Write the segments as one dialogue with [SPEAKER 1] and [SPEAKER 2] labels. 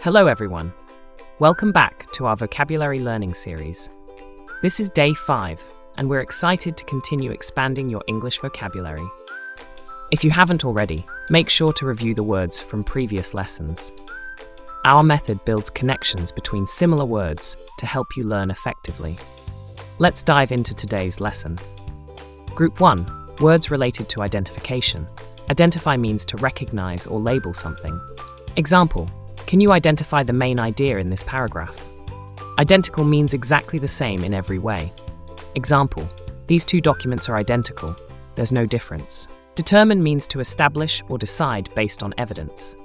[SPEAKER 1] Hello everyone. Welcome back to our vocabulary learning series. This is day 5, and we're excited to continue expanding your English vocabulary. If you haven't already, make sure to review the words from previous lessons. Our method builds connections between similar words to help you learn effectively. Let's dive into today's lesson. Group 1. Words related to identification. Identify means to recognize or label something. Example: can you identify the main idea in this paragraph? Identical means exactly the same in every way. Example: these two documents are identical. There's no difference. Determine means to establish or decide based on evidence.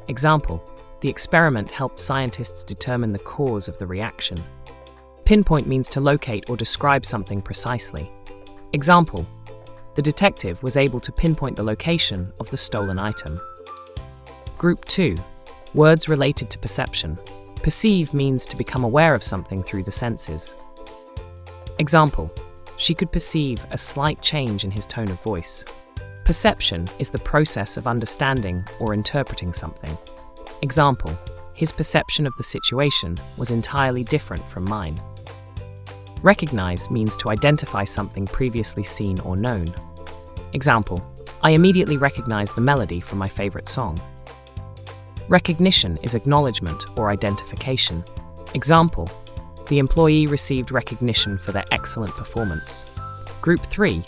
[SPEAKER 1] Example: the experiment helped scientists determine the cause of the reaction. Pinpoint means to locate or describe something precisely. Example: the detective was able to pinpoint the location of the stolen item. Group 2. Words related to perception. Perceive means to become aware of something through the senses. Example: she could perceive a slight change in his tone of voice. Perception is the process of understanding or interpreting something. Example: his perception of the situation was entirely different from mine. Recognize means to identify something previously seen or known. Example: I immediately recognized the melody from my favorite song. Recognition is acknowledgement or identification. Example: the employee received recognition for their excellent performance. Group 3.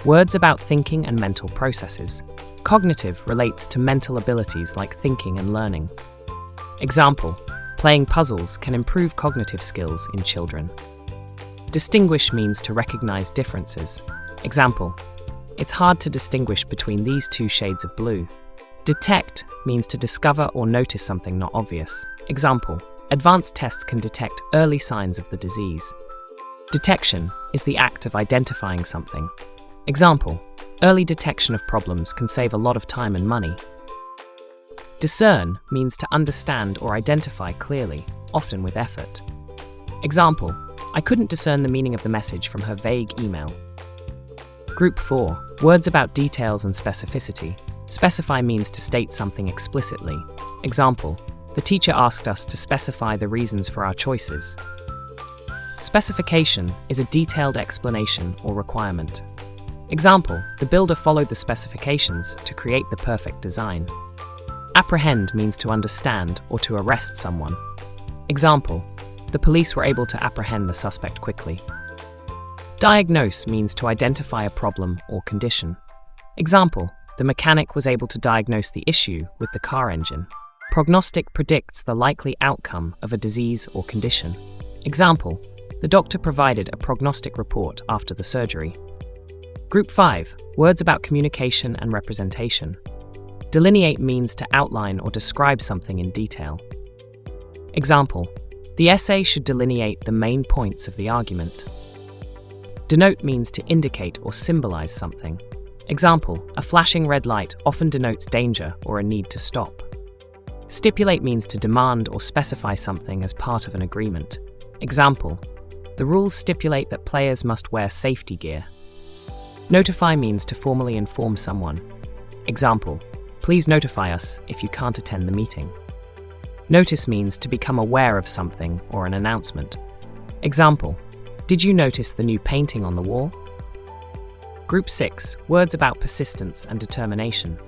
[SPEAKER 1] Words about thinking and mental processes. Cognitive relates to mental abilities like thinking and learning. Example: playing puzzles can improve cognitive skills in children. Distinguish means to recognize differences. Example: it's hard to distinguish between these two shades of blue. Detect means to discover or notice something not obvious. Example: advanced tests can detect early signs of the disease. Detection is the act of identifying something. Example: early detection of problems can save a lot of time and money. Discern means to understand or identify clearly, often with effort. Example: I couldn't discern the meaning of the message from her vague email. Group 4. Words about details and specificity. Specify means to state something explicitly. Example: the teacher asked us to specify the reasons for our choices. Specification is a detailed explanation or requirement. Example: the builder followed the specifications to create the perfect design. Apprehend means to understand or to arrest someone. Example: the police were able to apprehend the suspect quickly. Diagnose means to identify a problem or condition. Example: the mechanic was able to diagnose the issue with the car engine. Prognostic predicts the likely outcome of a disease or condition. Example: the doctor provided a prognostic report after the surgery. Group 5. Words about communication and representation. Delineate means to outline or describe something in detail. Example: the essay should delineate the main points of the argument. Denote means to indicate or symbolize something. Example: a flashing red light often denotes danger or a need to stop. Stipulate means to demand or specify something as part of an agreement. Example: the rules stipulate that players must wear safety gear. Notify means to formally inform someone. Example: please notify us if you can't attend the meeting. Notice means to become aware of something or an announcement. Example: did you notice the new painting on the wall? Group 6. Words about persistence and determination.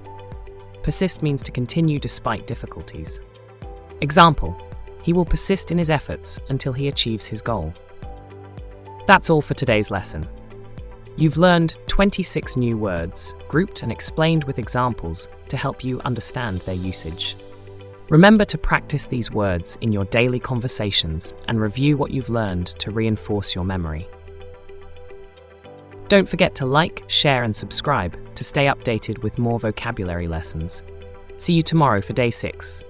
[SPEAKER 1] Persist means to continue despite difficulties. Example: he will persist in his efforts until he achieves his goal. That's all for today's lesson. You've learned 26 new words, grouped and explained with examples to help you understand their usage. Remember to practice these words in your daily conversations and review what you've learned to reinforce your memory. Don't forget to like, share and subscribe to stay updated with more vocabulary lessons. See you tomorrow for day 6.